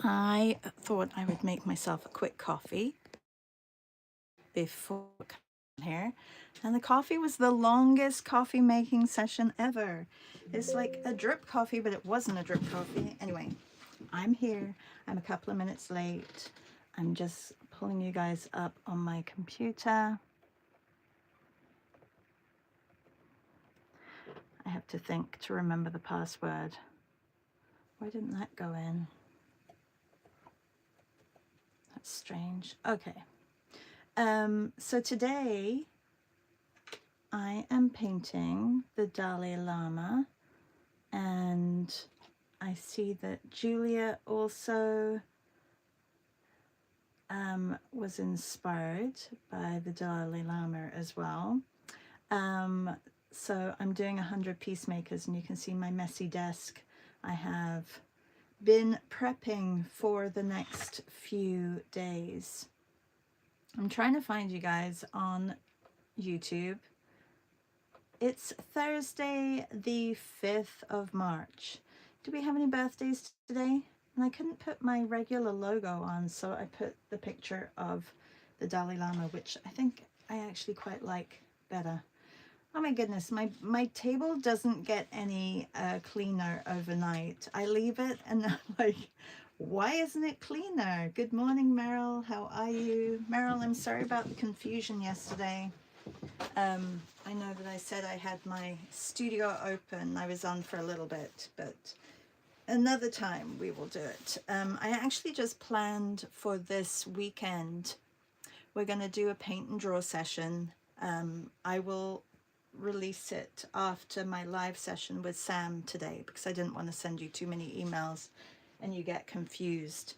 I thought I would make myself a quick coffee before coming here. And the coffee was the longest coffee making session ever. It's like a drip coffee, but it wasn't a drip coffee. Anyway, I'm here. I'm a couple of minutes late. I'm just pulling you guys up on my computer. I have to think to remember the password. Why didn't that go in? That's strange. Okay. So today I am painting the Dalai Lama, and I see that Julia also was inspired by the Dalai Lama as well. So I'm doing 100 peacemakers, and you can see my messy desk. I have been prepping for the next few days. I'm trying to find you guys on YouTube. It's Thursday, the 5th of March. Do we have any birthdays today? And I couldn't put my regular logo on, so I put the picture of the Dalai Lama, which I think I actually quite like better. Oh my goodness, my table doesn't get any cleaner overnight. I leave it and I'm like, why isn't it cleaner? Good morning, Meryl. How are you? Meryl, I'm sorry about the confusion yesterday. I know that I said I had my studio open. I was on for a little bit, but another time we will do it. I actually just planned for this weekend. We're going to do a paint and draw session. I will release it after my live session with Sam today because I didn't want to send you too many emails and you get confused.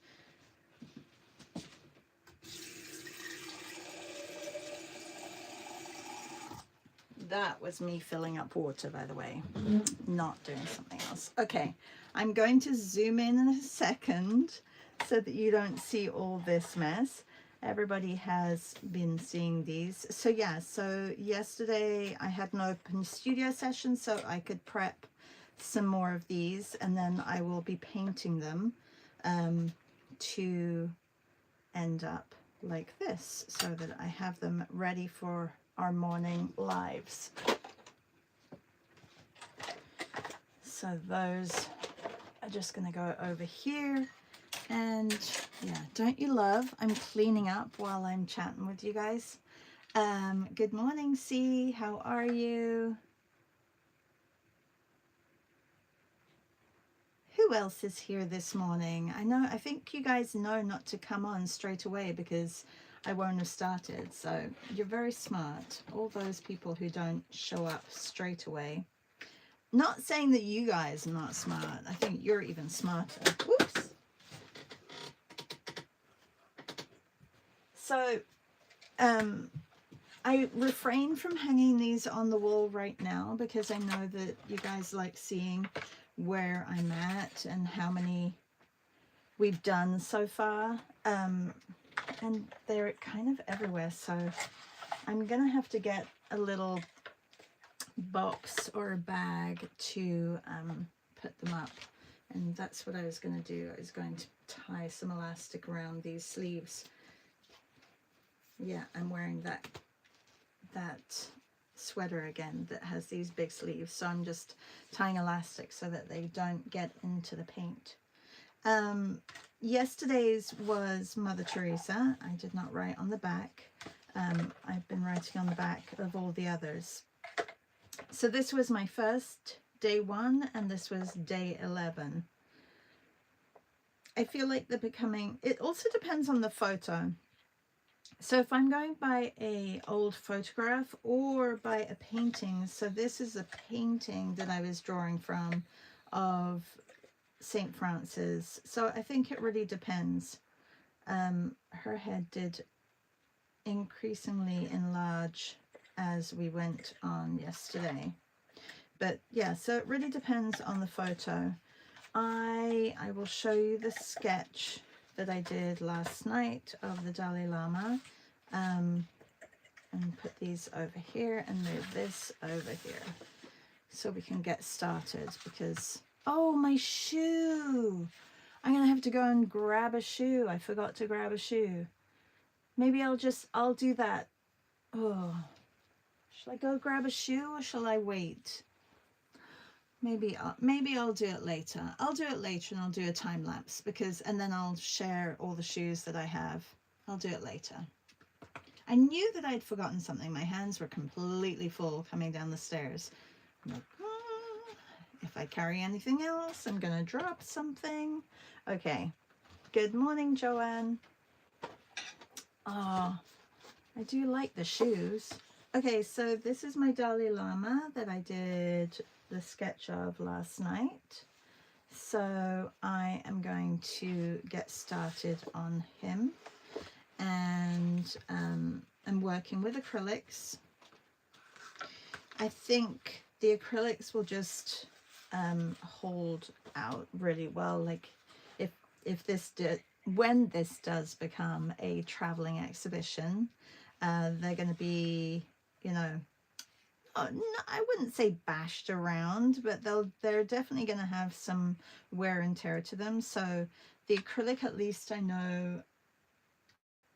That was me filling up water, by the way, not doing something else. Okay, I'm going to zoom in a second so that you don't see all this mess. Everybody has been seeing these. So yeah, so yesterday I had an open studio session so I could prep some more of these, and then I will be painting them to end up like this so that I have them ready for our morning lives. So those are just going to go over here. And yeah, don't you love, I'm cleaning up while I'm chatting with you guys. Good morning, C. How are you? Who else is here this morning? I think you guys know not to come on straight away because I won't have started. So you're very smart. All those people who don't show up straight away. Not saying that you guys are not smart. I think you're even smarter. Whoops. So I refrain from hanging these on the wall right now because I know that you guys like seeing where I'm at and how many we've done so far. And they're kind of everywhere, so I'm gonna have to get a little box or a bag to put them up, and that's what I was going to do. I was going to tie some elastic around these sleeves. Yeah, I'm wearing that sweater again that has these big sleeves, so I'm just tying elastic so that they don't get into the paint. Yesterday's was Mother Teresa. I did not write on the back. I've been writing on the back of all the others. So this was my first day 1 and this was day 11. I feel like they're becoming, it also depends on the photo. So if I'm going by a old photograph or by a painting, so this is a painting that I was drawing from of St. Francis. So I think it really depends. Her head did increasingly enlarge as we went on yesterday. But yeah, so it really depends on the photo. I will show you the sketch that I did last night of the Dalai Lama, and put these over here and move this over here so we can get started because, oh, my shoe! I'm gonna have to go and grab a shoe. I forgot to grab a shoe. Maybe I'll do that. Oh, shall I go grab a shoe or shall I wait? Maybe I'll do it later. I'll do it later and I'll do a time lapse and then I'll share all the shoes that I have. I'll do it later. I knew that I'd forgotten something. My hands were completely full coming down the stairs. I'm like, if I carry anything else, I'm gonna drop something. Okay. Good morning, Joanne. Oh, I do like the shoes. Okay, so this is my Dalai Lama that I did the sketch of last night. So I am going to get started on him, and I'm working with acrylics. I think the acrylics will just hold out really well. Like when this does become a traveling exhibition, they're going to be, you know, oh, no, I wouldn't say bashed around, but they're definitely going to have some wear and tear to them. So the acrylic, at least I know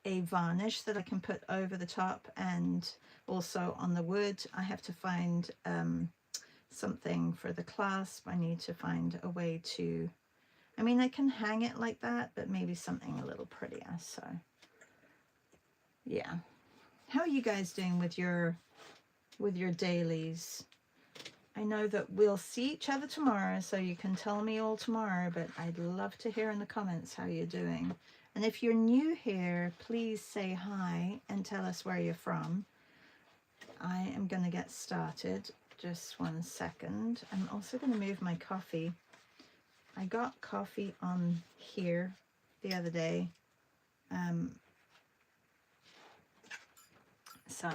a varnish that I can put over the top, and also on the wood I have to find something for the clasp. I need to find a way to, I mean, I can hang it like that, but maybe something a little prettier. So yeah, how are you guys doing with your dailies? I know that we'll see each other tomorrow, so you can tell me all tomorrow, but I'd love to hear in the comments how you're doing. And if you're new here, please say hi and tell us where you're from. I am going to get started. Just 1 second. I'm also going to move my coffee. I got coffee on here the other day. So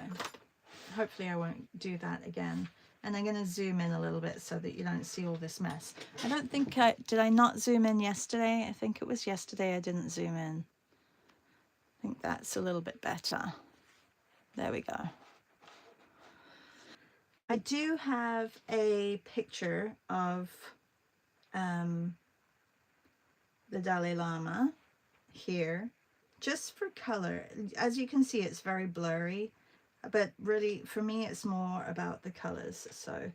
hopefully I won't do that again. And I'm going to zoom in a little bit so that you don't see all this mess. I don't think did I not zoom in yesterday? I think it was yesterday I didn't zoom in. I think that's a little bit better. There we go. I do have a picture of the Dalai Lama here, just for color. As you can see, it's very blurry, but really for me it's more about the colors. So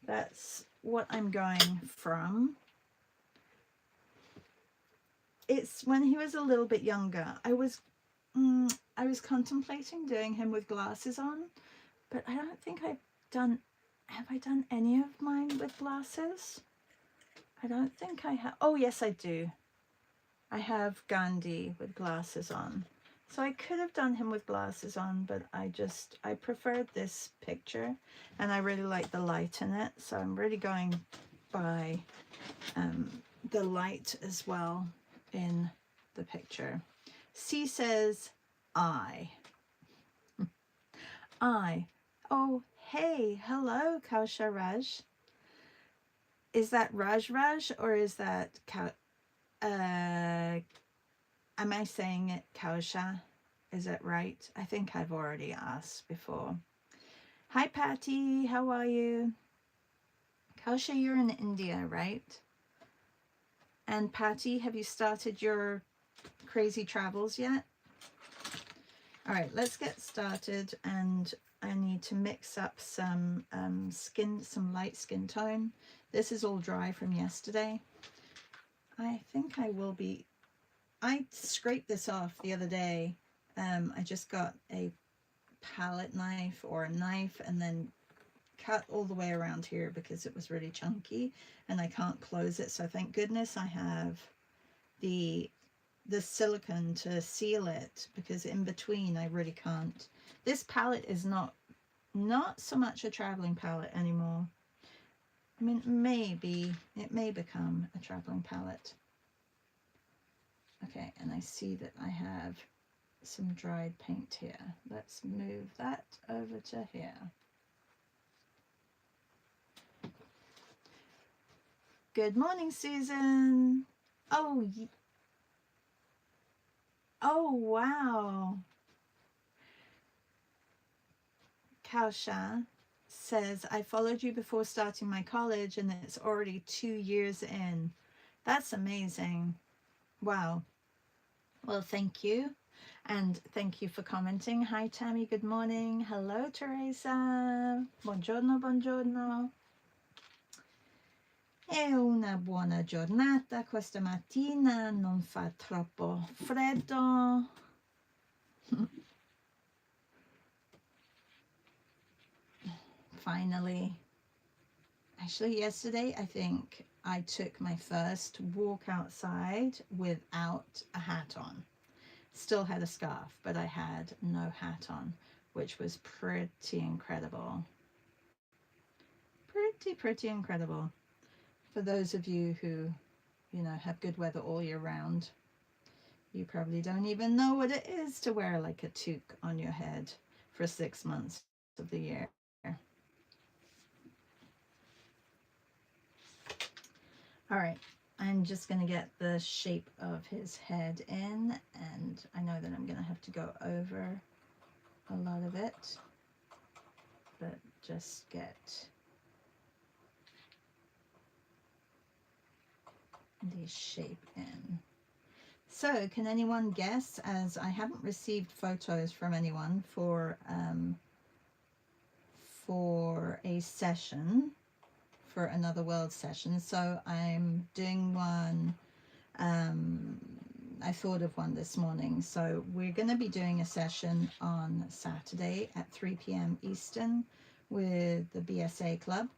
that's what I'm going from. It's when he was a little bit younger. I was contemplating doing him with glasses on, but I don't think have I done any of mine with glasses? I don't think I have. Oh yes, I do. I have Gandhi with glasses on. So I could have done him with glasses on, but I preferred this picture, and I really like the light in it. So I'm really going by the light as well in the picture. C says, I. I. Oh, hey, hello, Kausha Raj. Is that Raj or is that am I saying it Kausha? Is it right? I think I've already asked before. Hi, Patty. How are you? Kausha, you're in India, right? And Patty, have you started your crazy travels yet? All right, let's get started, and I need to mix up some some light skin tone. This is all dry from yesterday. I think I scraped this off the other day. I just got a palette knife or a knife and then cut all the way around here because it was really chunky and I can't close it. So thank goodness I have the silicone to seal it, because in between I really can't. This palette is not so much a traveling palette anymore. I mean, maybe it may become a traveling palette. Okay, and I see that I have some dried paint here. Let's move that over to here. Good morning, Susan. Oh, wow. Kausha says, I followed you before starting my college and it's already 2 years in. That's amazing. Wow. Well, thank you. And thank you for commenting. Hi, Tammy. Good morning. Hello, Teresa. Buongiorno, buongiorno. È una buona giornata questa mattina. Non fa troppo freddo. Finally. Actually, yesterday, I think I took my first walk outside without a hat on. Still had a scarf, but I had no hat on, which was pretty incredible. Pretty incredible. For those of you who, you know, have good weather all year round, you probably don't even know what it is to wear like a toque on your head for 6 months of the year. All right, I'm just going to get the shape of his head in, and I know that I'm going to have to go over a lot of it, but just get the shape in. So can anyone guess, as I haven't received photos from anyone for a session, for another world session, so I'm doing one. I thought of one this morning. So we're going to be doing a session on Saturday at 3 p.m. Eastern with the BSA Club.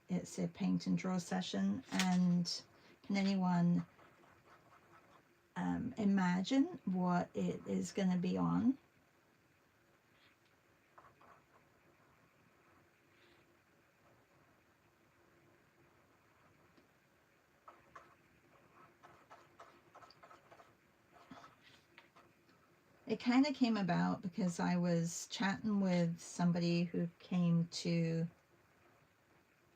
It's a paint and draw session. And can anyone imagine what it is going to be on? It kind of came about because I was chatting with somebody who came to,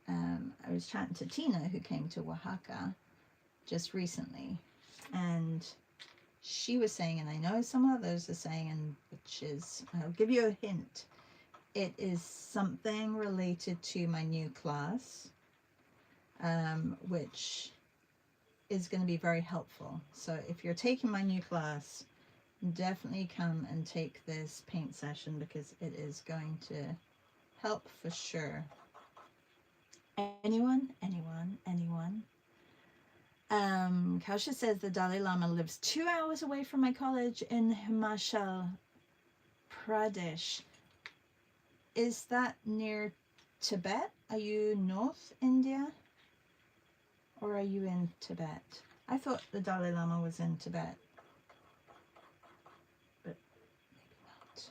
I was chatting to Tina, who came to Oaxaca just recently. And she was saying, and I know some others are saying, and which is, I'll give you a hint. It is something related to my new class, which is going to be very helpful. So if you're taking my new class, definitely come and take this paint session because it is going to help for sure. Anyone? Kausha says the Dalai Lama lives 2 hours away from my college in Himachal Pradesh. Is that near Tibet? Are you North India? Or are you in Tibet? I thought the Dalai Lama was in Tibet. But maybe not.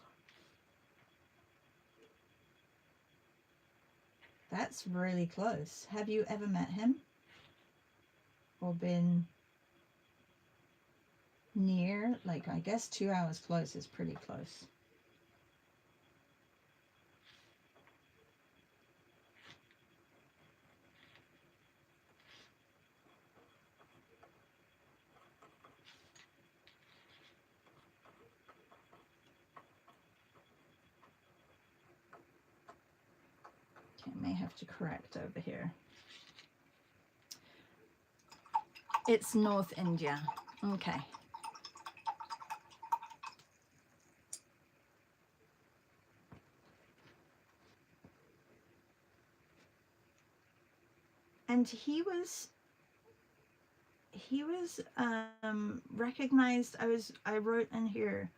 That's really close. Have you ever met him? Or been near? Like, I guess 2 hours close is pretty close. Okay, I may have to correct over here. It's North India. Okay. And he was recognized. I wrote in here,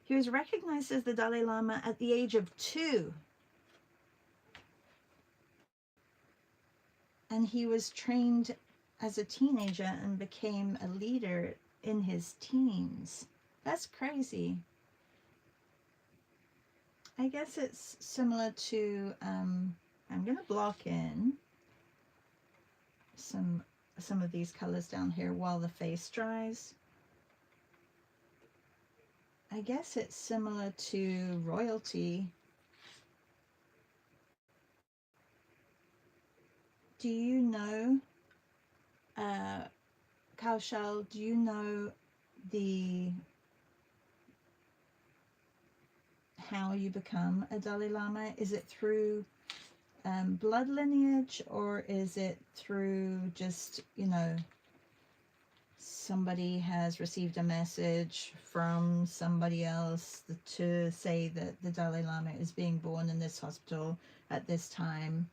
he was recognized as the Dalai Lama at the age of 2. And he was trained as a teenager and became a leader in his teens. That's crazy. I guess it's similar to, I'm going to block in some of these colors down here while the face dries. I guess it's similar to royalty. Do you know, Kaushal, do you know how you become a Dalai Lama? Is it through blood lineage, or is it through just, you know, somebody has received a message from somebody else to say that the Dalai Lama is being born in this hospital at this time.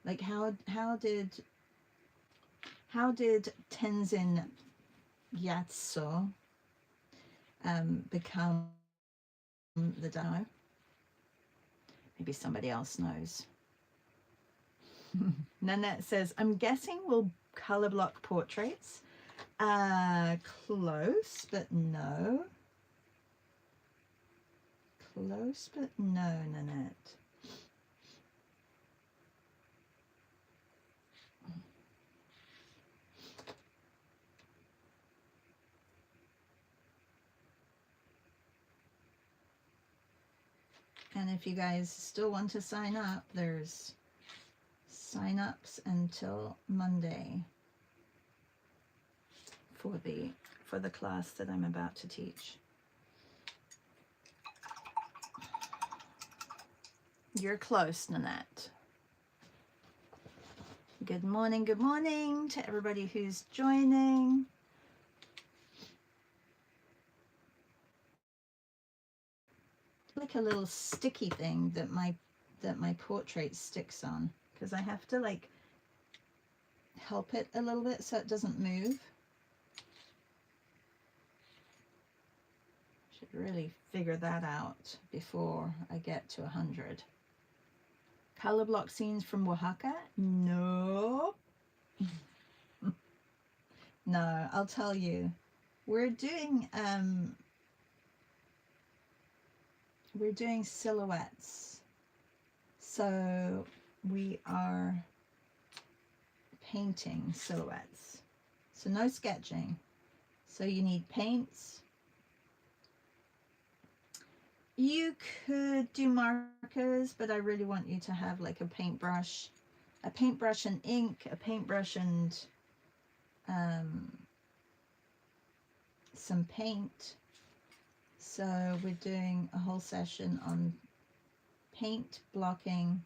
Like how did Tenzin Gyatso become the Dalai? Maybe somebody else knows. Nanette says, I'm guessing we'll color block portraits. Close, but no. Close, but no, Nanette. And if you guys still want to sign up, there's sign-ups until Monday for the class that I'm about to teach. You're close, Nanette. Good morning to everybody who's joining. Like a little sticky thing that my portrait sticks on, because I have to like help it a little bit so it doesn't move. Should really figure that out before I get to 100. Color block scenes from Oaxaca? No. No, I'll tell you. We're doing silhouettes. So we are painting silhouettes. So no sketching. So you need paints. You could do markers, but I really want you to have like a paintbrush and ink, a paintbrush and some paint. So we're doing a whole session on paint blocking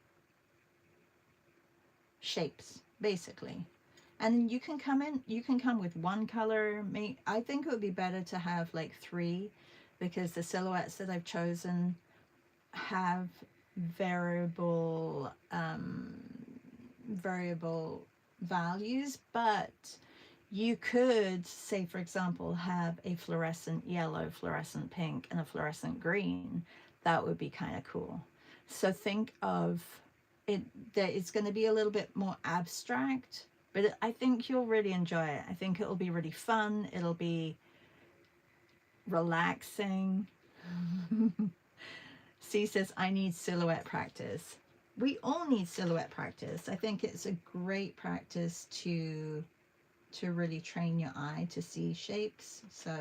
shapes, basically. And you can come with one color. I think it would be better to have like 3, because the silhouettes that I've chosen have variable values, but you could say, for example, have a fluorescent yellow, fluorescent pink, and a fluorescent green. That would be kind of cool. So think of it that it's going to be a little bit more abstract, but I think you'll really enjoy it. I think it'll be really fun. It'll be relaxing. C says, I need silhouette practice. We all need silhouette practice. I think it's a great practice to really train your eye to see shapes. So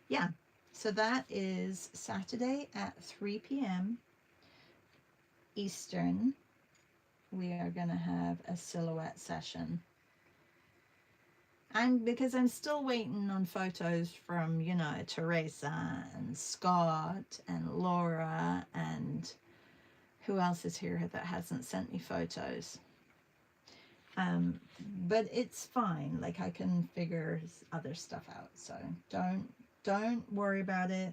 yeah, so that is Saturday at 3 p.m. Eastern. We are going to have a silhouette session. And because I'm still waiting on photos from, you know, Teresa and Scott and Laura, and who else is here that hasn't sent me photos. But it's fine. Like, I can figure other stuff out. So don't worry about it.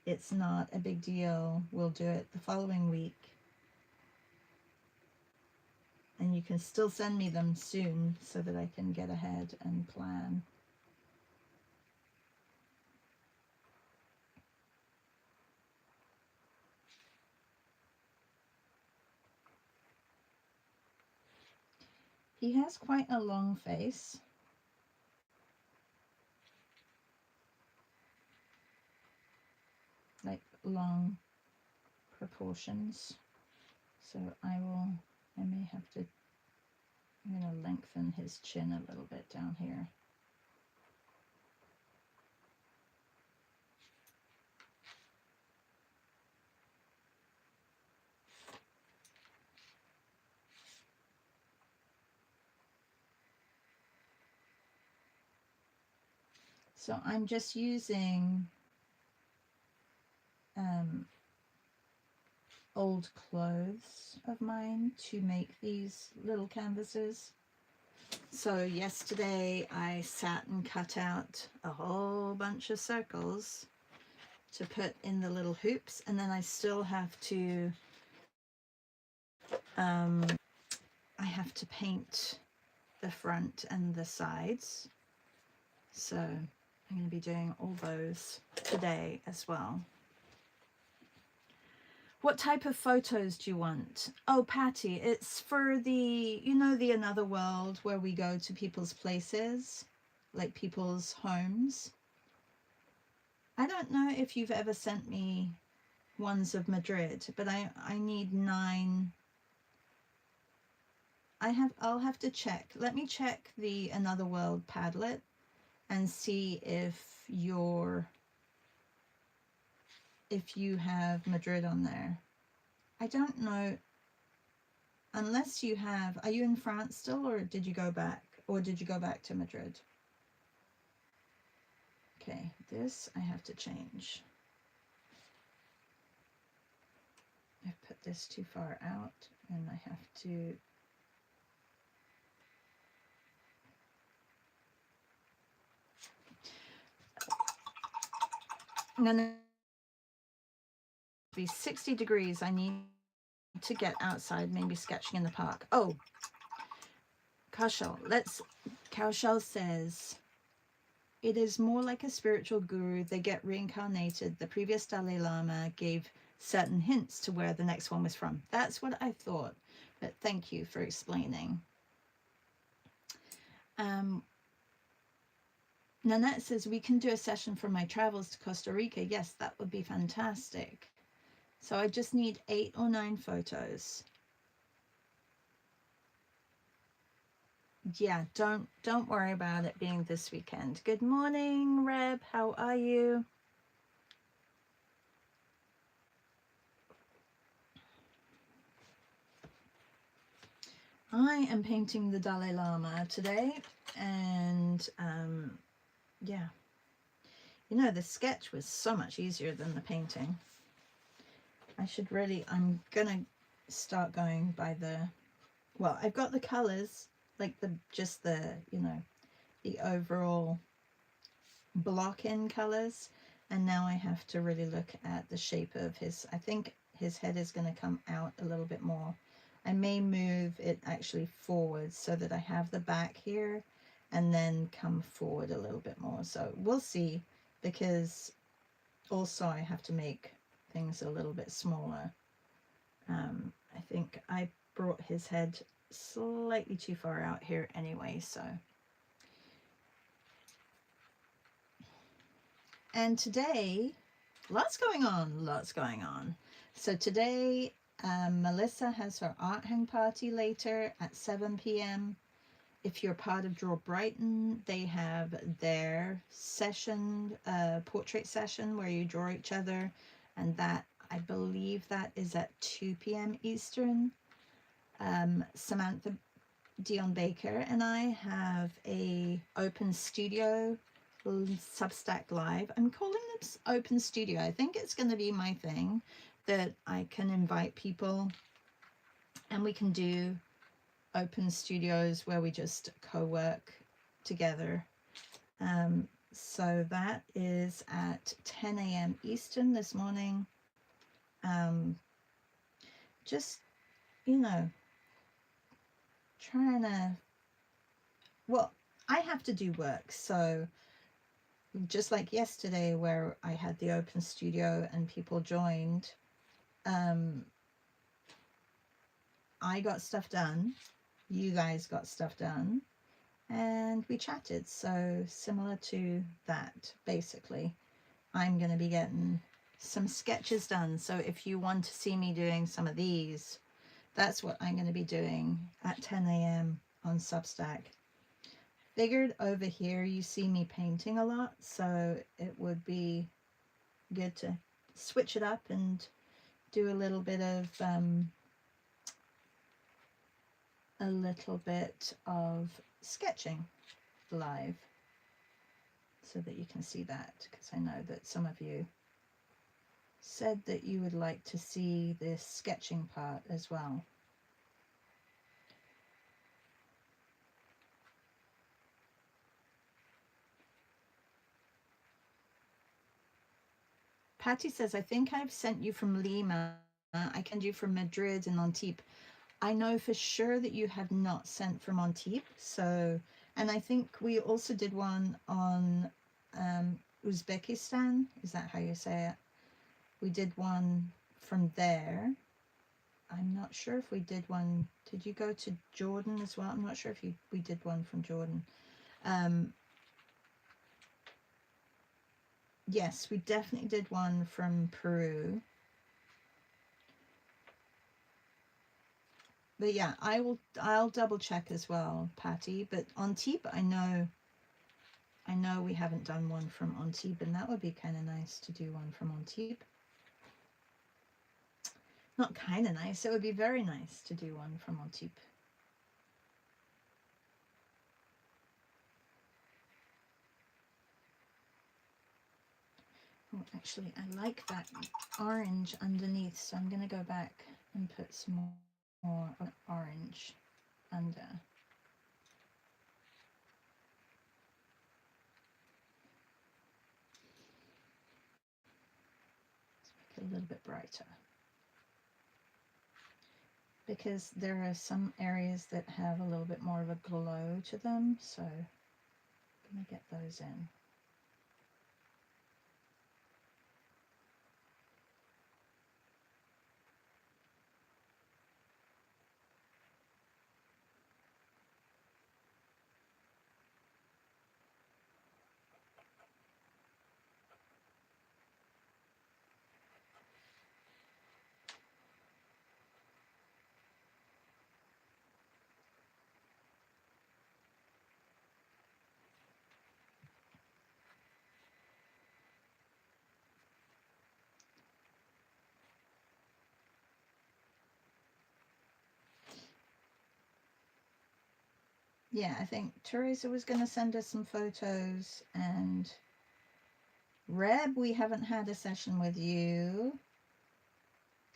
It's not a big deal. We'll do it the following week. And you can still send me them soon so that I can get ahead and plan. He has quite a long face. Like long proportions. So I may have to, I'm going to lengthen his chin a little bit down here. So I'm just using old clothes of mine to make these little canvases. So yesterday I sat and cut out a whole bunch of circles to put in the little hoops, and then I still have to I have to paint the front and the sides. So I'm going to be doing all those today as well. What type of photos do you want? Oh, Patty, it's for the, you know, the Another World where we go to people's places, like people's homes. I don't know if you've ever sent me ones of Madrid, but I need 9. I'll have to check. Let me check the Another World Padlet and see if you have Madrid on there. I don't know, unless you have. Are you in France still, or did you go back? Or did you go back to Madrid? Okay, this I have to change. I've put this too far out, and I have to... I'm gonna be 60 degrees. I need to get outside, maybe sketching in the park. Oh, Kaushal says, it is more like a spiritual guru. They get reincarnated. The previous Dalai Lama gave certain hints to where the next one was from. That's what I thought, but thank you for explaining. Nanette says, we can do a session from my travels to Costa Rica. Yes, that would be fantastic. So I just need 8 or 9 photos. Yeah, don't worry about it being this weekend. Good morning, Reb. How are you? I am painting the Dalai Lama today, and yeah, you know, the sketch was so much easier than the painting. I'm gonna start going by the, well, I've got the colors, like just the, you know, the overall block in colors, and now I have to really look at the shape of his, I think his head is going to come out a little bit more. I may move it actually forward so that I have the back here and then come forward a little bit more. So we'll see, because also I have to make things a little bit smaller. I think I brought his head slightly too far out here anyway, so. And today, lots going on. So today, Melissa has her art hang party later at 7 p.m. If you're part of Draw Brighton, they have their session, portrait session, where you draw each other, and that, I believe that is at 2 p.m. Eastern. Samantha Dion Baker and I have a open studio Substack Live. I'm calling this open studio. I think it's going to be my thing, that I can invite people and we can do open studios where we just co-work together. So that is at 10 a.m. Eastern this morning. Just, you know, trying to, well, I have to do work, so just like yesterday where I had the open studio and people joined, I got stuff done, you guys got stuff done, and we chatted. So similar to that, basically. I'm going to be getting some sketches done. So if you want to see me doing some of these, that's what I'm going to be doing at 10 a.m. on Substack. Figured over here you see me painting a lot, so it would be good to switch it up and do a little bit of sketching live, so that you can see that, because I know that some of you said that you would like to see this sketching part as well. Patty says, I think I've sent you from Lima. I can do from Madrid and Antibes. I know for sure that you have not sent from Antibes. So, and I think we also did one on Uzbekistan. Is that how you say it? We did one from there. I'm not sure if we did one. Did you go to Jordan as well? I'm not sure if we did one from Jordan. Yes, we definitely did one from Peru. But yeah, I'll double check as well, Patty. But Antibes, I know we haven't done one from Antibes, and that would be kind of nice to do one from Antibes. Not kind of nice, it would be very nice to do one from Antibes. Oh, actually, I like that orange underneath, so I'm going to go back and put some more orange under. Let's make it a little bit brighter. Because there are some areas that have a little bit more of a glow to them, so I'm going to get those in. Yeah, I think Teresa was going to send us some photos, and Reb, we haven't had a session with you.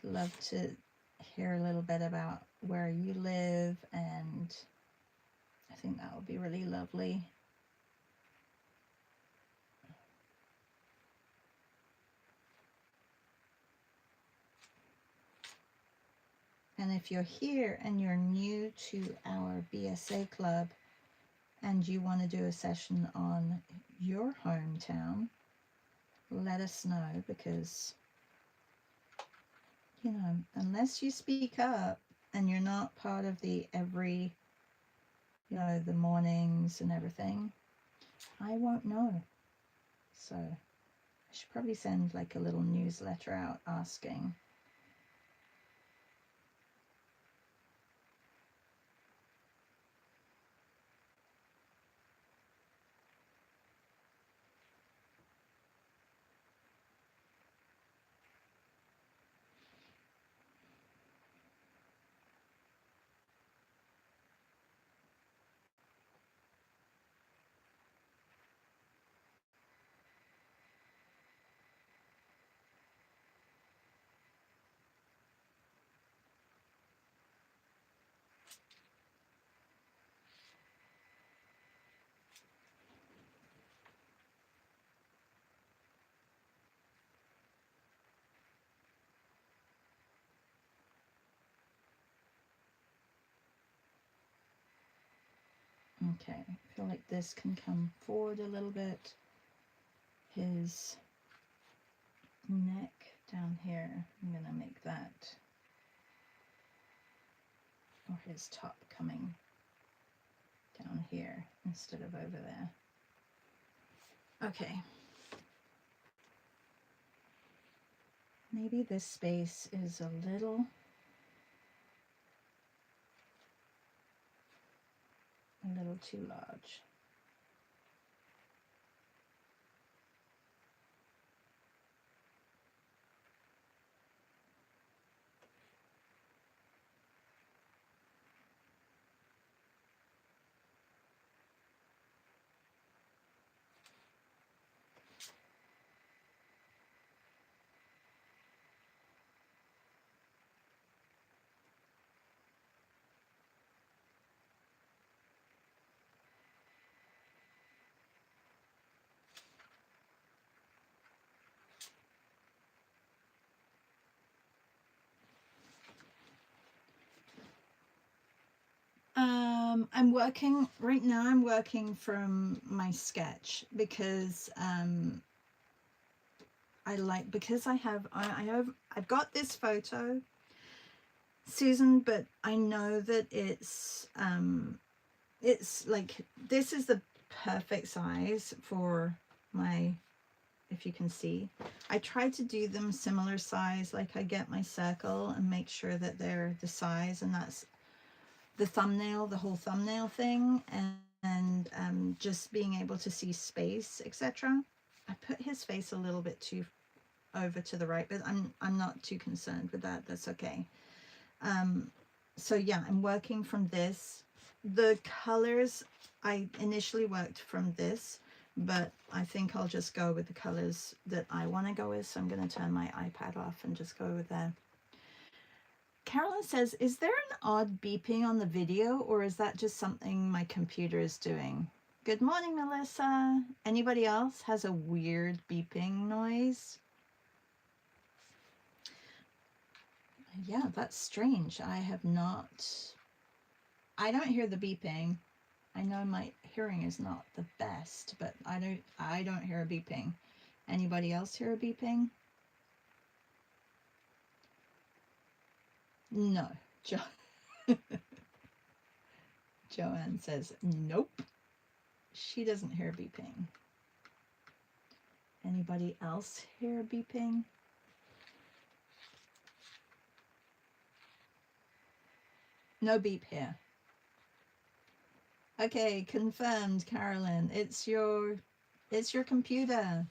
Love to hear a little bit about where you live, and I think that would be really lovely. And if you're here and you're new to our BSA club and you want to do a session on your hometown, let us know, because, you know, unless you speak up and you're not part of the every, you know, the mornings and everything, I won't know. So I should probably send like a little newsletter out asking. Okay, I feel like this can come forward a little bit. His neck down here, I'm going to make that, or his top coming down here instead of over there. Okay. Maybe this space is a little too large. I'm working right now. I'm working from my sketch because because I've got this photo, Susan, but I know that it's like, this is the perfect size for my, if you can see. I try to do them similar size, like I get my circle and make sure that they're the size, and that's the thumbnail, the whole thumbnail thing, and just being able to see space, etc. I put his face a little bit too over to the right, but I'm not too concerned with that. That's okay. So yeah, I'm working from this. The colors, I initially worked from this, but I think I'll just go with the colors that I want to go with. So I'm going to turn my iPad off and just go with that. Carolyn says, is there an odd beeping on the video, or is that just something my computer is doing? Good morning, Melissa. Anybody else has a weird beeping noise? Yeah, that's strange. I don't hear the beeping. I know my hearing is not the best, but I don't hear a beeping. Anybody else hear a beeping? No. Joanne says, nope. She doesn't hear beeping. Anybody else hear beeping? No beep here. Okay, confirmed, Carolyn. It's your computer.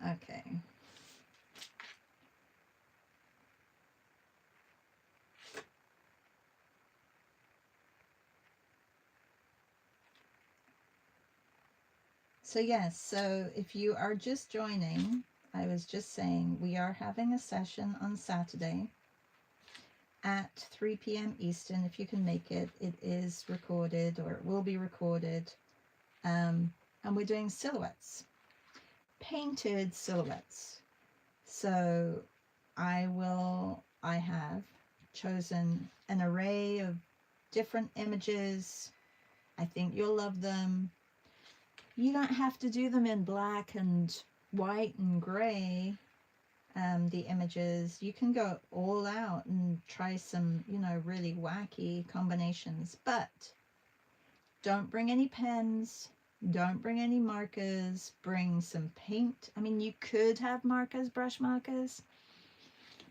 Okay. So yes, so if you are just joining, I was just saying we are having a session on Saturday at 3 p.m. Eastern. If you can make it, it is recorded, or it will be recorded. And we're doing silhouettes, painted silhouettes. So I have chosen an array of different images. I think you'll love them. You don't have to do them in black and white and gray. The images, you can go all out and try some, really wacky combinations, but don't bring any pens, don't bring any markers, bring some paint. I mean, you could have markers, brush markers,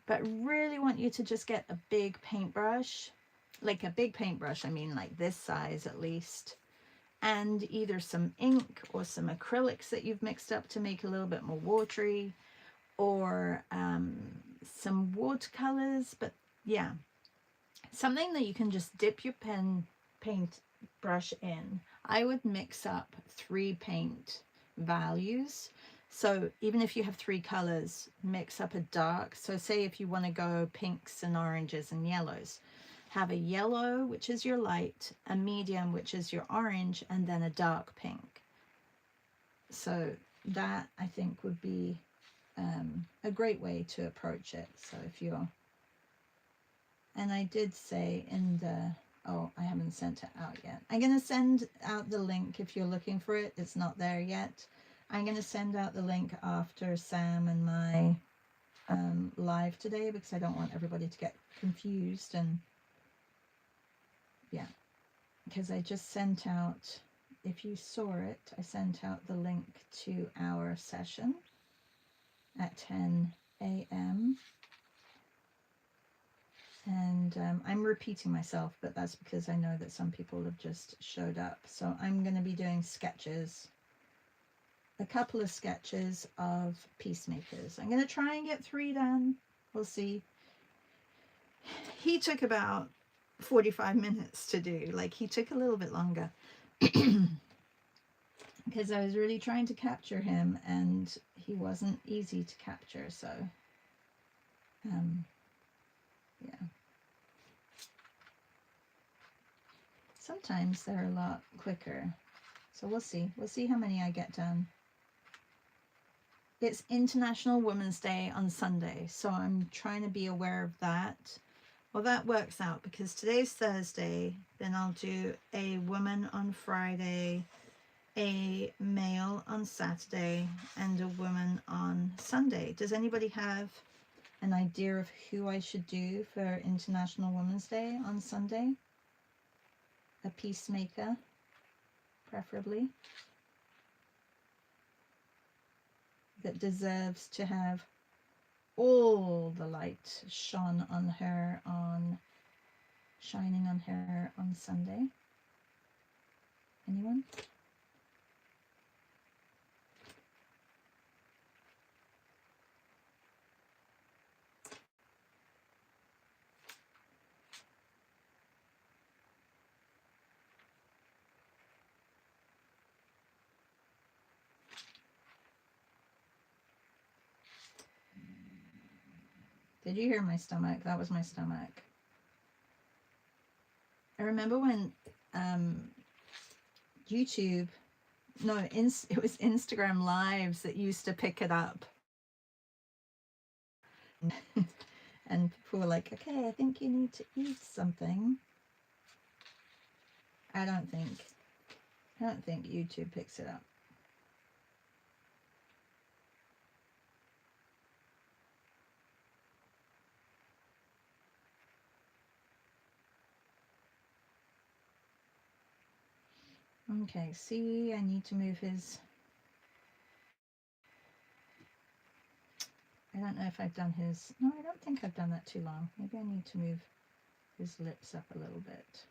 but really want you to just get a big paintbrush, like a big paintbrush, I mean like this size at least, and either some ink or some acrylics that you've mixed up to make a little bit more watery, or some watercolors. But yeah, something that you can just dip your paint brush in. I would mix up 3 paint values. So even if you have 3 colors, mix up a dark. So say if you want to go pinks and oranges and yellows, have a yellow, which is your light, a medium, which is your orange, and then a dark pink. So that, I think, would be a great way to approach it. So if you're, and I did say in the, oh, I haven't sent it out yet. I'm going to send out the link if you're looking for it. It's not there yet. I'm going to send out the link after Sam and my live today, because I don't want everybody to get confused. And yeah, because I just sent out, if you saw it, I sent out the link to our session at 10 a.m. And I'm repeating myself, but that's because I know that some people have just showed up. So I'm going to be doing sketches, a couple of sketches of peacemakers. I'm going to try and get 3 done. We'll see. He took about 45 minutes to do. Like, he took a little bit longer because I was really trying to capture him, and he wasn't easy to capture. So yeah, sometimes they're a lot quicker. So we'll see how many I get done. It's International Women's Day on Sunday, so I'm trying to be aware of that Well, that works out because today's Thursday. Then I'll do a woman on Friday, a male on Saturday, and a woman on Sunday. Does anybody have an idea of who I should do for International Women's Day on Sunday? A peacemaker, preferably, that deserves to have all the light shining on her on Sunday. Anyone? Did you hear my stomach? That was my stomach. I remember when YouTube, no, it was Instagram Lives that used to pick it up. And people were like, okay, I think you need to eat something. I don't think YouTube picks it up. Okay, see, I need to move his... I don't know if I've done his... No, I don't think I've done that too long. Maybe I need to move his lips up a little bit.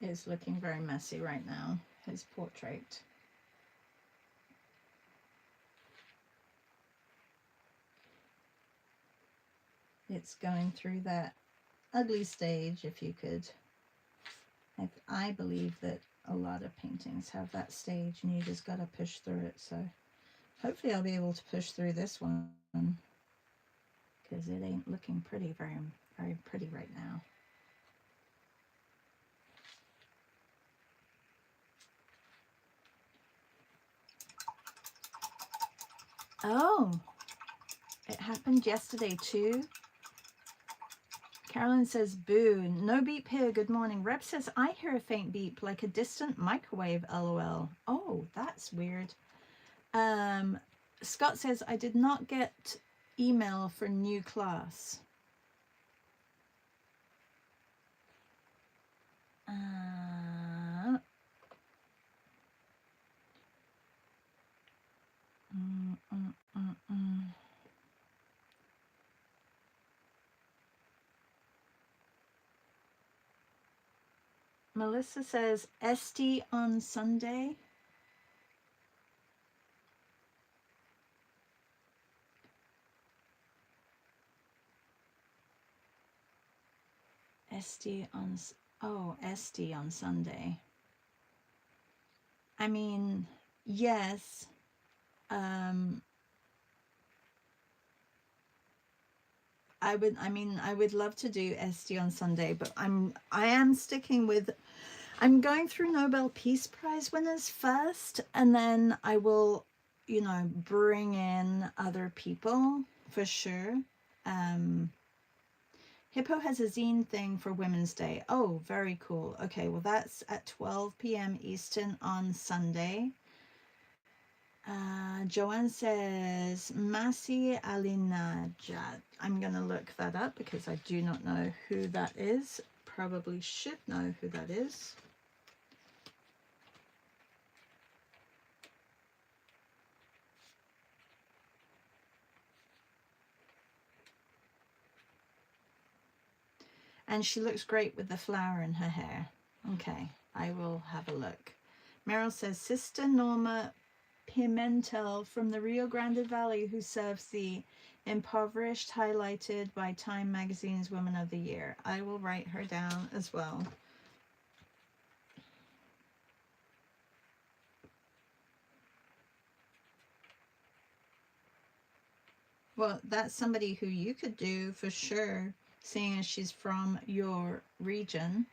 It's looking very messy right now, his portrait. It's going through that ugly stage, if you could. I believe that a lot of paintings have that stage and you just got to push through it. So hopefully I'll be able to push through this one because it ain't looking pretty, very, very pretty right now. Oh, it happened yesterday too. Carolyn says, boo, no beep here, good morning. Reb says, I hear a faint beep like a distant microwave, lol. Oh, that's weird. Scott says, I did not get email for new class. Melissa says, Esty on Sunday. Esty on, oh, Esty on Sunday. I mean, yes. I would love to do Esty on Sunday, but I am sticking with, I'm going through Nobel Peace Prize winners first, and then I will, you know, bring in other people for sure. Hippo has a zine thing for Women's Day. Oh, very cool. Okay, well, that's at 12 p.m. Eastern on Sunday. Joanne says Masi Alinajad. I'm going to look that up because I do not know who that is. Probably should know who that is. And she looks great with the flower in her hair. Okay, I will have a look. Meryl says, Sister Norma Pimentel from the Rio Grande Valley, who serves the impoverished, highlighted by Time Magazine's Woman of the Year. I will write her down as well. Well, that's somebody who you could do for sure, seeing as she's from your region.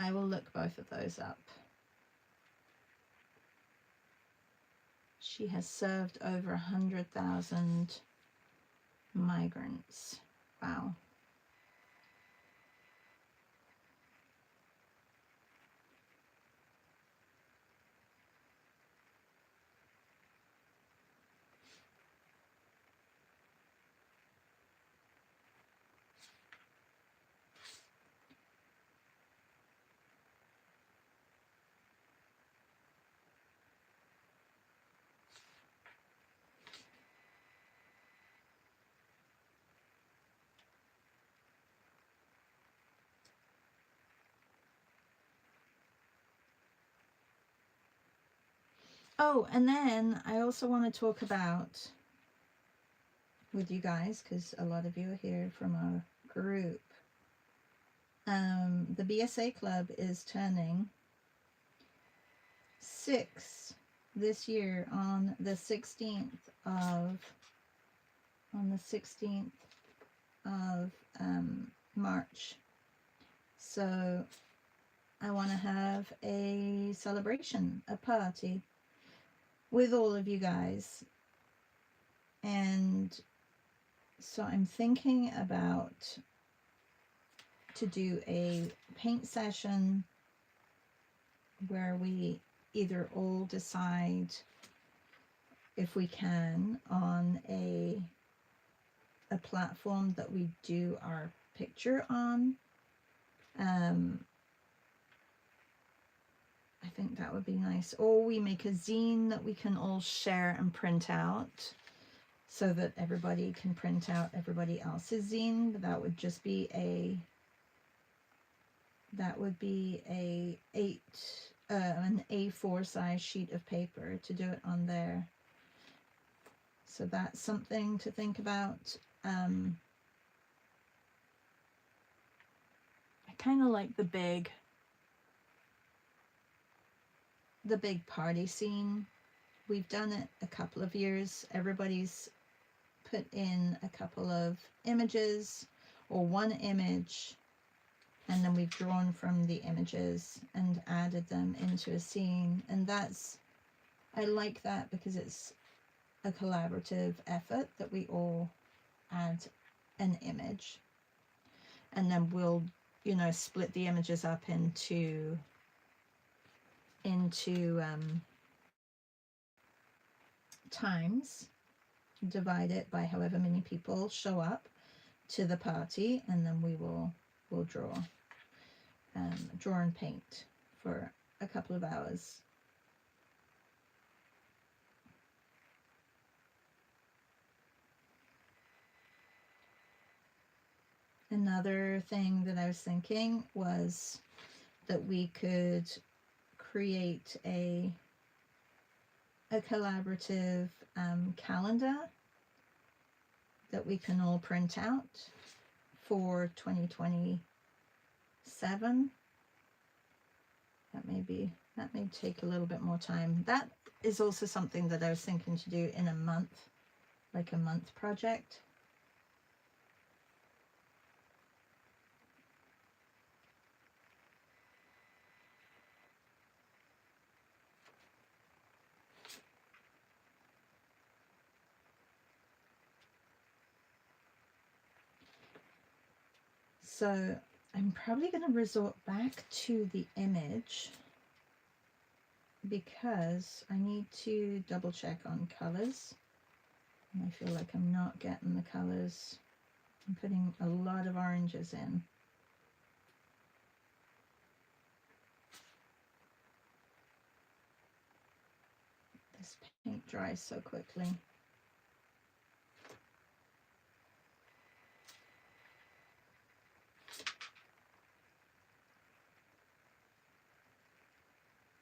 I will look both of those up. She has served over 100,000 migrants. Wow. Oh, and then I also want to talk about with you guys, because a lot of you are here from our group. The BSA Club is turning 6 this year on the 16th of March. So I want to have a celebration, a party with all of you guys. And so I'm thinking about to do a paint session where we either all decide if we can on a platform that we do our picture on. I think that would be nice. Or we make a zine that we can all share and print out so that everybody can print out everybody else's zine. But that would just be an A4 size sheet of paper to do it on there. So that's something to think about. I kind of like the big party scene. We've done it a couple of years. Everybody's put in a couple of images or one image, and then we've drawn from the images and added them into a scene. And I like that because it's a collaborative effort that we all add an image, and then we'll, split the images up into times, divide it by however many people show up to the party, and then we'll draw and paint for a couple of hours. Another thing that I was thinking was that we could create a collaborative calendar that we can all print out for 2027. That may take a little bit more time. That is also something that I was thinking to do in a month, like a month project. So I'm probably going to resort back to the image because I need to double check on colors. And I feel like I'm not getting the colors. I'm putting a lot of oranges in. This paint dries so quickly.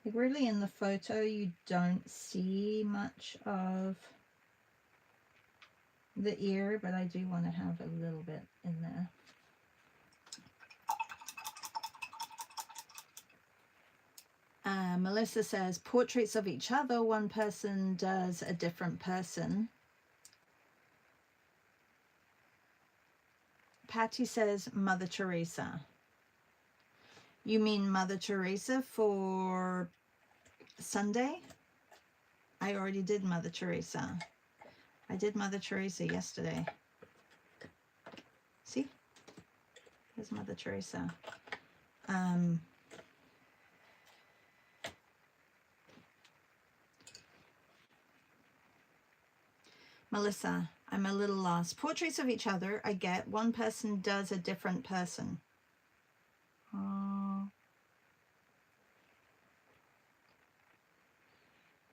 Like really in the photo you don't see much of the ear, but I do want to have a little bit in there. Melissa says, portraits of each other, one person does a different person. Patty says, Mother Teresa. You mean Mother Teresa for Sunday? I already did Mother Teresa. I did Mother Teresa yesterday. See? There's Mother Teresa. Melissa, I'm a little lost. Portraits of each other, I get. One person does a different person.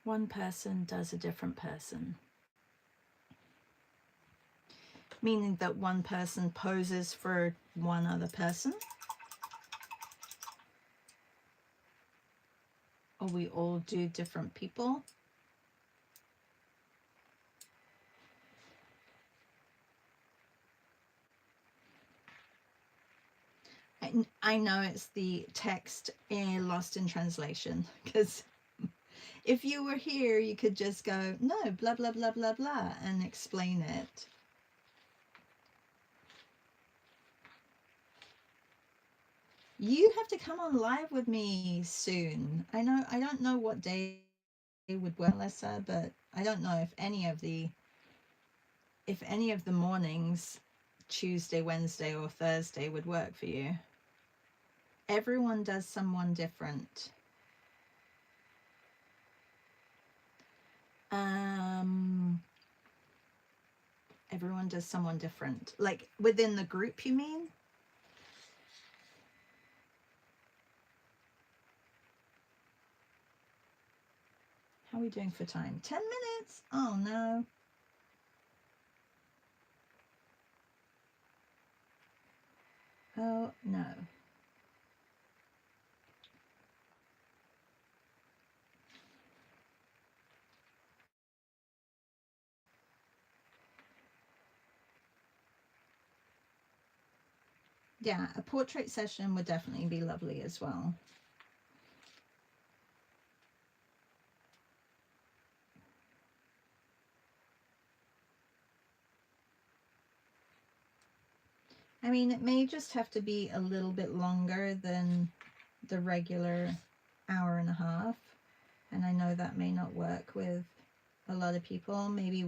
One person does a different person. Meaning that one person poses for one other person? Or we all do different people? I know it's the text lost in translation, because if you were here, you could just go, no, blah, blah, blah, blah, blah, and explain it. You have to come on live with me soon. I don't know what day would work, Melissa, but I don't know if any of the mornings, Tuesday, Wednesday, or Thursday would work for you. Everyone does someone different. Everyone does someone different. Like within the group, you mean? How are we doing for time? 10 minutes? Oh no. Oh no. Yeah, a portrait session would definitely be lovely as well. I mean, it may just have to be a little bit longer than the regular hour and a half. And I know that may not work with a lot of people. Maybe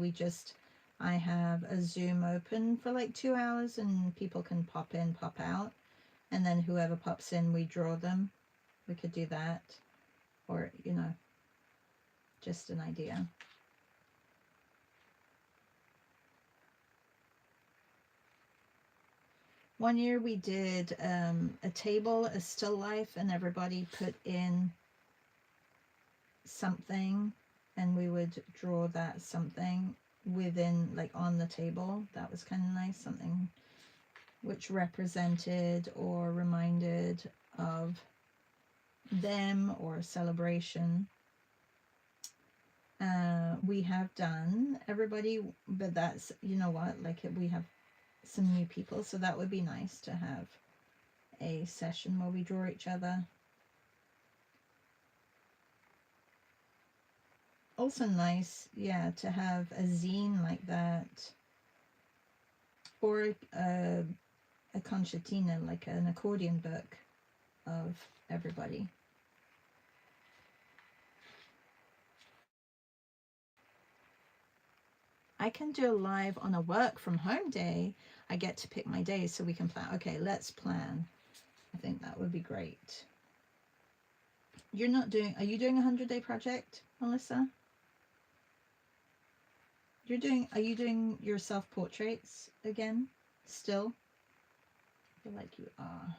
I have a Zoom open for like 2 hours and people can pop in, pop out. And then whoever pops in, we draw them. We could do that. Or, you know, just an idea. One year we did a table, a still life, and everybody put in something and we would draw that something within, like on the table. That was kind of nice, something which represented or reminded of them or a celebration. We have done everybody, but that's, you know what, like we have some new people, so that would be nice to have a session where we draw each other. Also nice, yeah, to have a zine like that, or a concertina, like an accordion book of everybody. I I can do a live on a work from home day. I get to pick my days so we can plan. Okay, let's plan. I think that would be great. You're not doing, are you doing a 100-day project, Melissa? Are you doing your self-portraits again still? I feel like you are.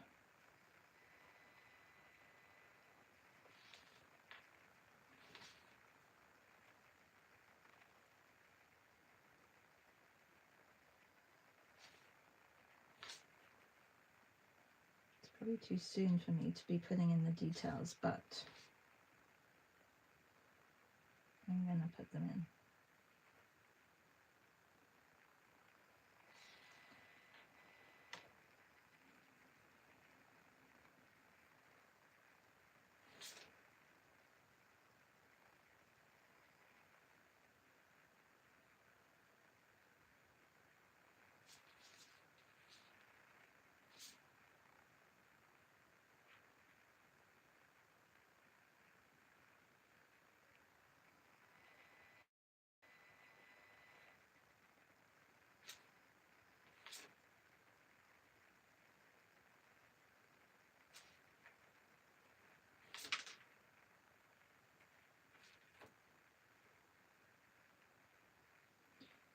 It's probably too soon for me to be putting in the details, but I'm gonna put them in.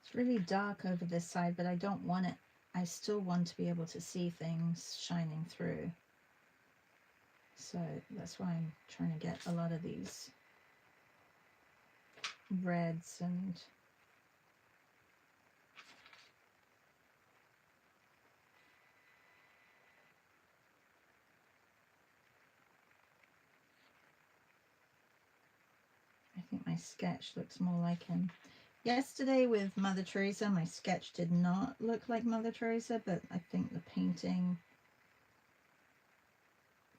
It's really dark over this side, but I don't want it. I still want to be able to see things shining through. So that's why I'm trying to get a lot of these reds and I think my sketch looks more like him. Yesterday with Mother Teresa, my sketch did not look like Mother Teresa, but I think the painting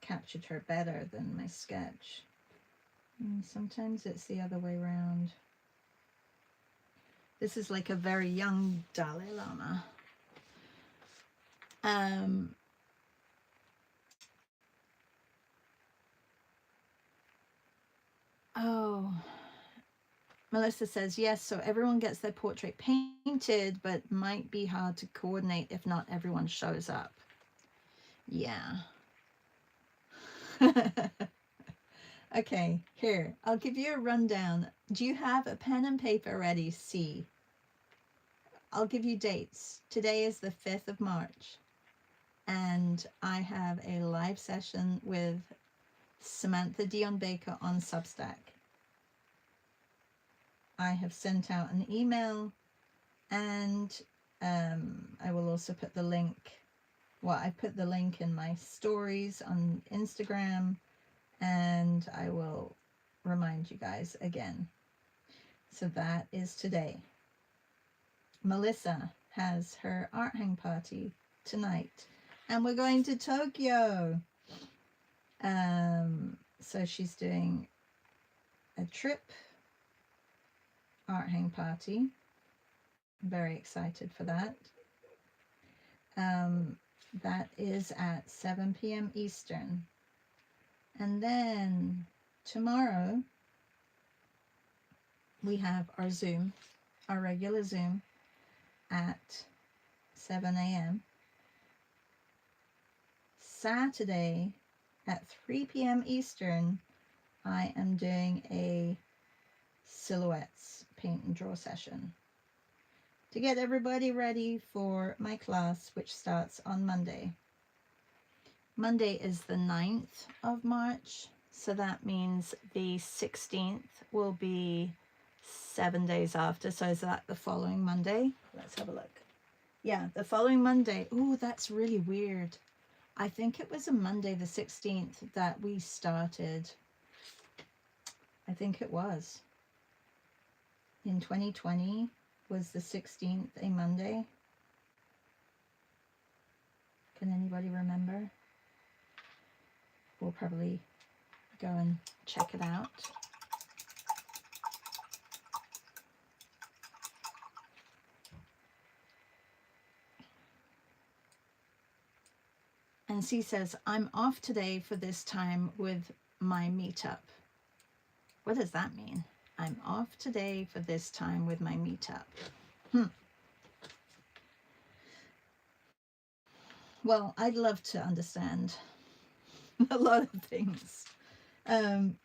captured her better than my sketch. And sometimes it's the other way around. This is like a very young Dalai Lama. Oh, Melissa says, yes, so everyone gets their portrait painted, but might be hard to coordinate if not everyone shows up. Yeah. Okay, here, I'll give you a rundown. Do you have a pen and paper ready, C? I'll give you dates. Today is the 5th of March, and I have a live session with Samantha Dion Baker on Substack. I have sent out an email, and I will also put the link. Well, I put the link in my stories on Instagram, and I will remind you guys again. So that is today. Melissa has her art hang party tonight, and we're going to Tokyo. So she's doing a trip art hang party. Very excited for that. That is at 7 p.m. Eastern. And then tomorrow we have our Zoom, our regular Zoom at 7 a.m. Saturday at 3 p.m. Eastern, I am doing a silhouettes paint and draw session to get everybody ready for my class, which starts on Monday. Monday is the 9th of March, so that means the 16th will be 7 days after. So is that the following Monday? Let's have a look. Yeah, the following Monday. Oh, that's really weird. I think it was a Monday the 16th that we started. I think it was. In 2020 was the 16th a Monday. Can anybody remember? We'll probably go and check it out. And C says, I'm off today for this time with my meetup. What does that mean? I'm off today for this time with my meetup. Well, I'd love to understand a lot of things.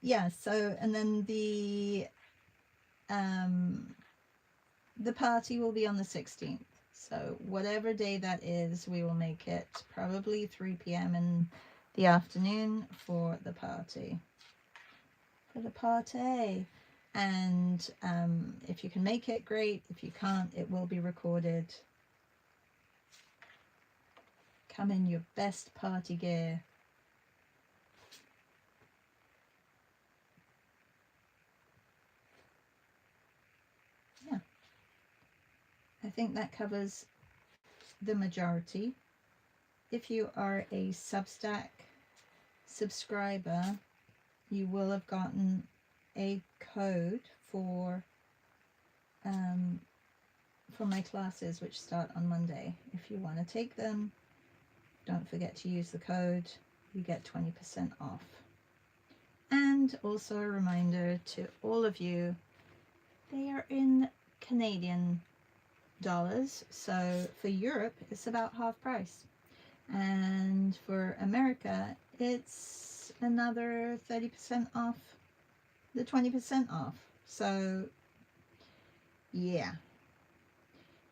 Yeah, so, and then the party will be on the 16th. So whatever day that is, we will make it probably 3 p.m. in the afternoon for the party. And if you can make it, great. If you can't, it will be recorded. Come in your best party gear. Yeah, I think that covers the majority. If you are a Substack subscriber, you will have gotten a code for my classes, which start on Monday. If you want to take them, don't forget to use the code. You get 20% off. And also a reminder to all of you, they are in Canadian dollars. So for Europe, it's about half price. And for America, it's another 30% off the 20% off. So yeah,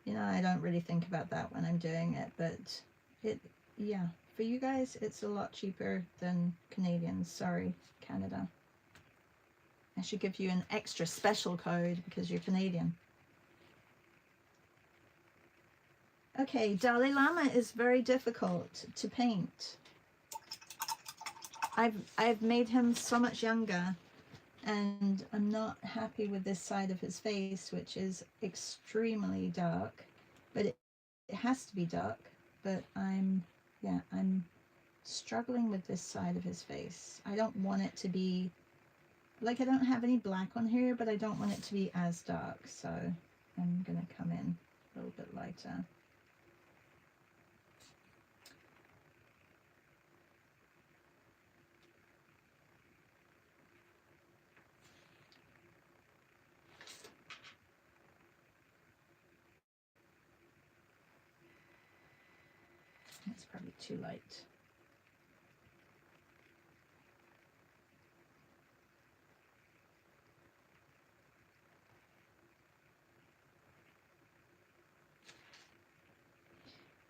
you know, I don't really think about that when I'm doing it, but yeah, for you guys, it's a lot cheaper than Canadians. Sorry, Canada. I should give you an extra special code because you're Canadian. Okay, Dalai Lama is very difficult to paint. I've made him so much younger, and I'm not happy with this side of his face, which is extremely dark, but it has to be dark. But I'm struggling with this side of his face. I don't want it to be like, I don't have any black on here, but I don't want it to be as dark, so I'm gonna come in a little bit lighter. It's probably too light.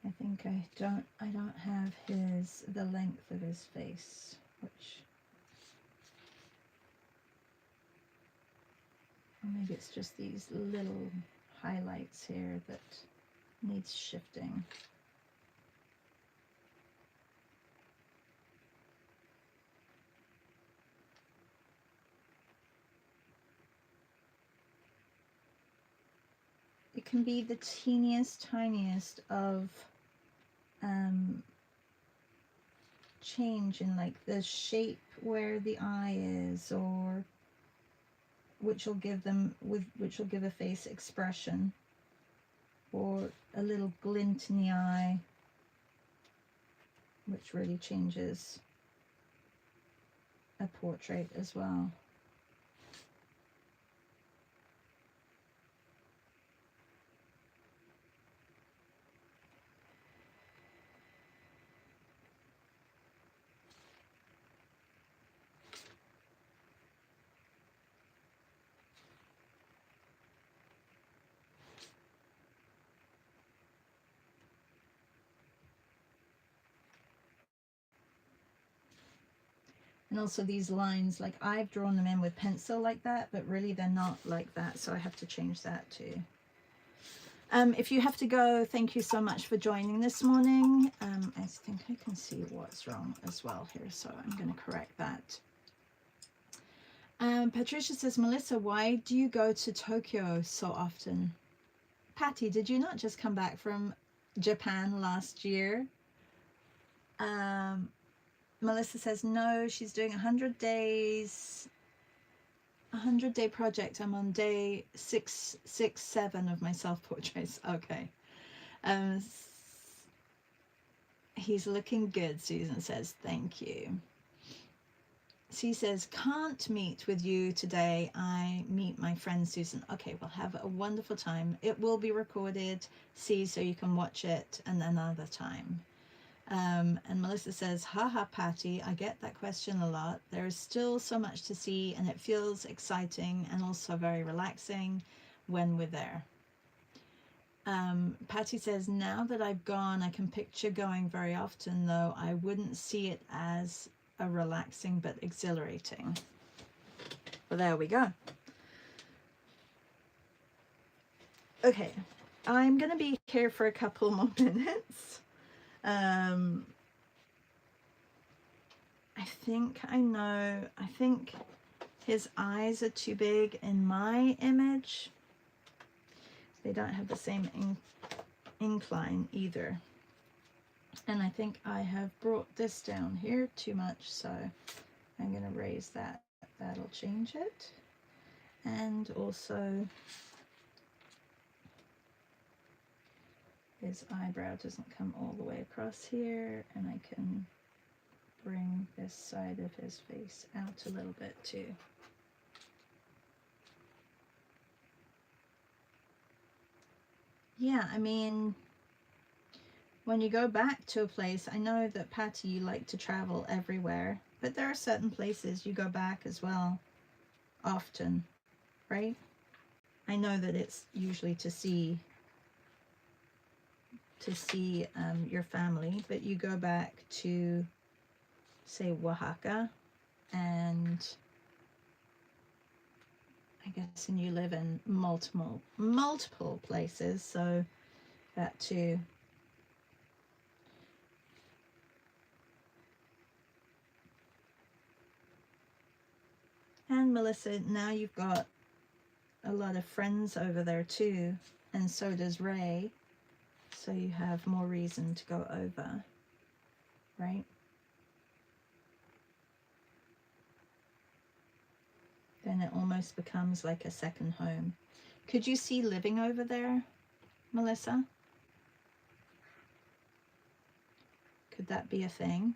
I think I don't have the length of his face, which, or maybe it's just these little highlights here that needs shifting. It can be the teeniest, tiniest of change in like the shape where the eye is, or which will give a face expression, or a little glint in the eye, which really changes a portrait as well. And also these lines, like I've drawn them in with pencil like that, but really they're not like that, so I have to change that too. If you have to go, thank you so much for joining this morning. I think I can see what's wrong as well here, so I'm going to correct that. Patricia says, Melissa, why do you go to Tokyo so often? Patty, did you not just come back from Japan last year? Melissa says, no, she's doing 100 days, 100-day project. I'm on day 667 of my self-portraits. Okay. He's looking good, Susan says. Thank you. C says, can't meet with you today. I meet my friend Susan. Okay, well, have a wonderful time. It will be recorded, C, so you can watch it another time. And Melissa says, haha, Patty, I get that question a lot. There is still so much to see, and it feels exciting and also very relaxing when we're there. Patty says, now that I've gone, I can picture going very often, though I wouldn't see it as a relaxing but exhilarating. Well, there we go. Okay, I'm going to be here for a couple more minutes. I think I know. I think his eyes are too big in my image. They don't have the same incline either. And I think I have brought this down here too much, so I'm going to raise that. That'll change it. And also his eyebrow doesn't come all the way across here, and I can bring this side of his face out a little bit too. Yeah, I mean, when you go back to a place, I know that Patty, you like to travel everywhere, but there are certain places you go back as well often, right? I know that it's usually to see your family, but you go back to, say, Oaxaca, and I guess, and you live in multiple places, so that too. And Melissa, now you've got a lot of friends over there too, and so does Ray, so you have more reason to go over, right? Then it almost becomes like a second home. Could you see living over there, Melissa? Could that be a thing?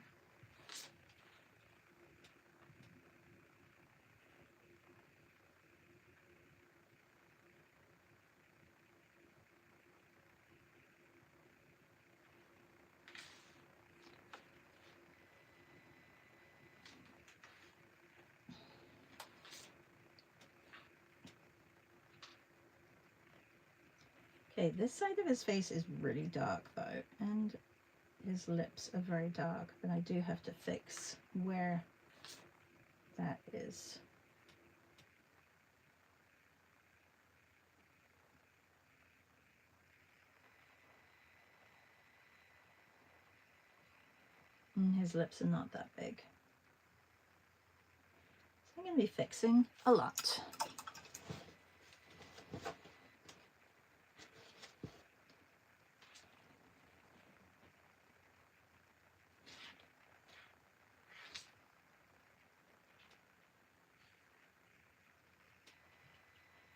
Okay, this side of his face is really dark though, and his lips are very dark, but I do have to fix where that is. And his lips are not that big. So I'm going to be fixing a lot.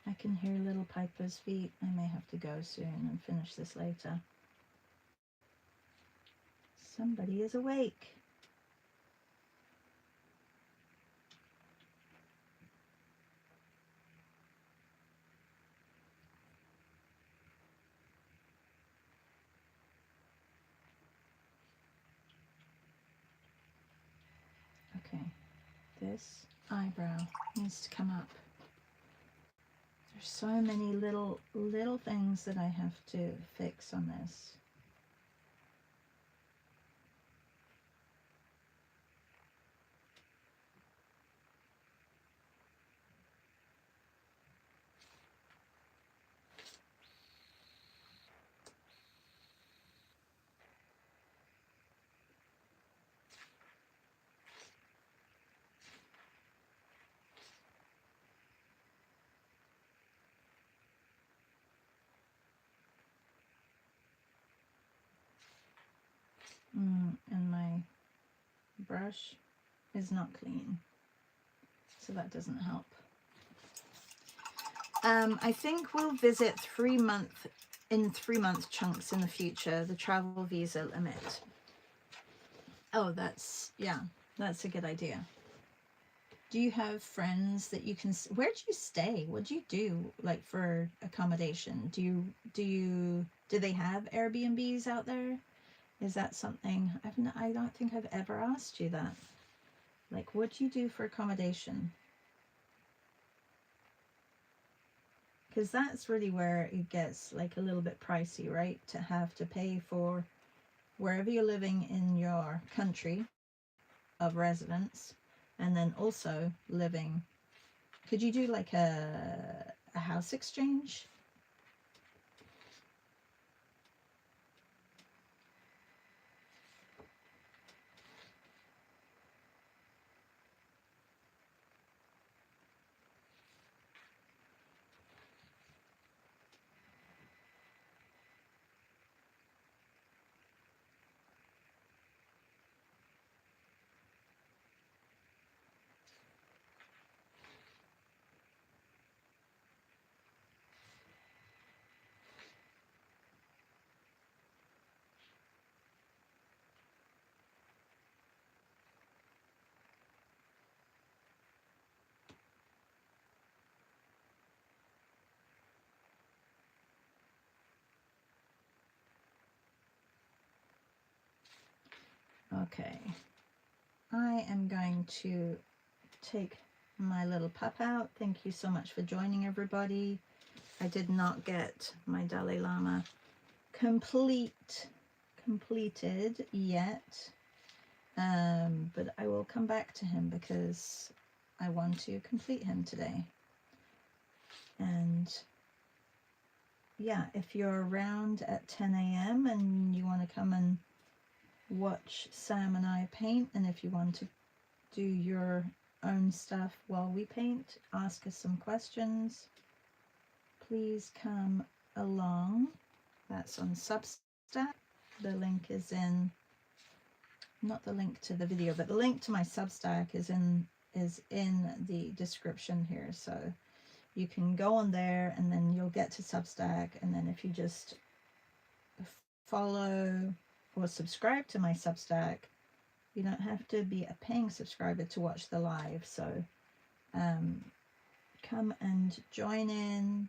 I can hear little Piper's feet. I may have to go soon and finish this later. Somebody is awake. Okay, this eyebrow needs to come up. There's so many little things that I have to fix on this. And my brush is not clean, so that doesn't help. I think we'll visit 3 month chunks in the future, the travel visa limit. Oh, that's a good idea. Do you have friends that you can, where do you stay? What do you do like for accommodation? Do they have Airbnbs out there? Is that something, I don't think I've ever asked you that. Like, what do you do for accommodation? Because that's really where it gets like a little bit pricey, right? To have to pay for wherever you're living in your country of residence, and then also living. Could you do like a house exchange? Okay, I am going to take my little pup out. Thank you so much for joining, everybody. I did not get my Dalai Lama completed yet, but I will come back to him because I want to complete him today. And yeah, if you're around at 10 a.m. and you want to come and watch Sam and I paint, and if you want to do your own stuff while we paint, ask us some questions, please come along. That's on Substack. The link is in, not the link to the video, but the link to my Substack is in the description here. So you can go on there and then you'll get to Substack, and then if you just follow or subscribe to my Substack, you don't have to be a paying subscriber to watch the live. So come and join in,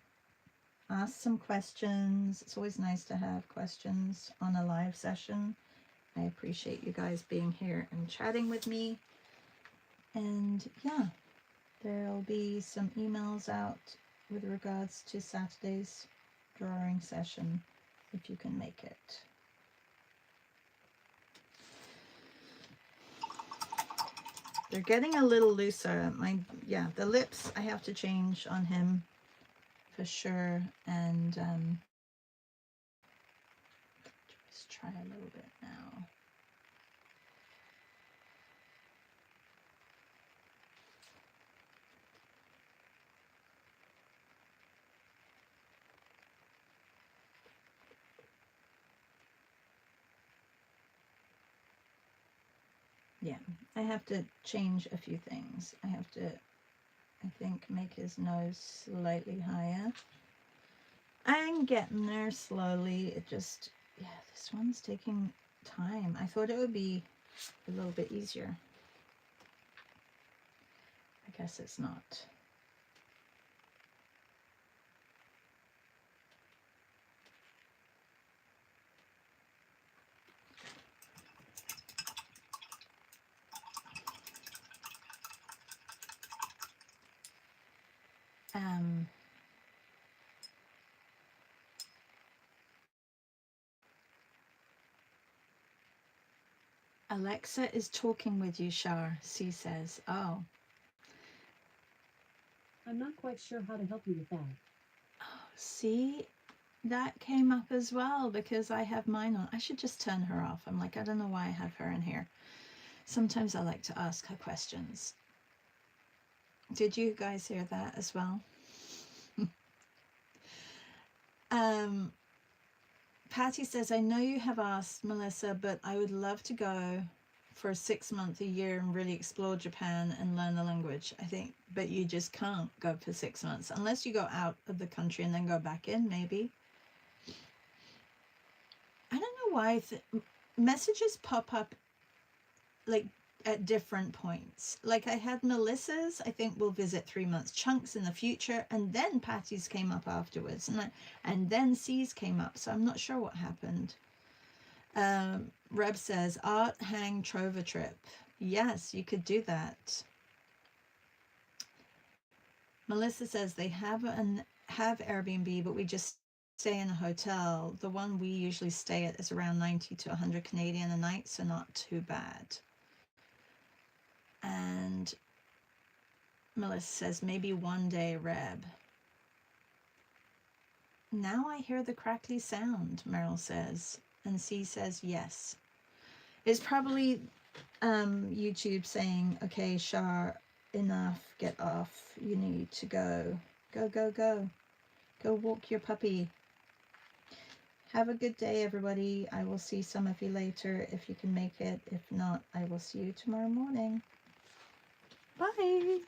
ask some questions. It's always nice to have questions on a live session. I appreciate you guys being here and chatting with me. And yeah, there'll be some emails out with regards to Saturday's drawing session if you can make it. They're getting a little looser. The lips I have to change on him for sure. And just try a little bit now. Yeah, I have to change a few things. I have to, I think, make his nose slightly higher. I'm getting there slowly. It just, yeah, this one's taking time. I thought it would be a little bit easier. I guess it's not. Alexa is talking with you, Shar, C says. Oh. I'm not quite sure how to help you with that. Oh, see? That came up as well because I have mine on. I should just turn her off. I'm like, I don't know why I have her in here. Sometimes I like to ask her questions. Did you guys hear that as well? Patty says, I know you have asked, Melissa, but I would love to go for 6 months, a year, and really explore Japan and learn the language. I think, but you just can't go for 6 months unless you go out of the country and then go back in, maybe. I don't know why messages pop up, like at different points. Like I had Melissa's, I think we'll visit 3 months chunks in the future, and then Patty's came up afterwards, and then C's came up. So I'm not sure what happened. Reb says art hang trova trip. Yes, you could do that. Melissa says they have Airbnb, but we just stay in a hotel. The one we usually stay at is around 90 to 100 Canadian a night, so not too bad. And Melissa says maybe one day, Reb. Now I hear the crackly sound, Meryl says, and C says yes. It's probably YouTube saying, okay, Shar, enough, get off, you need to go. Go walk your puppy. Have a good day, everybody. I will see some of you later if you can make it. If not, I will see you tomorrow morning. Bye.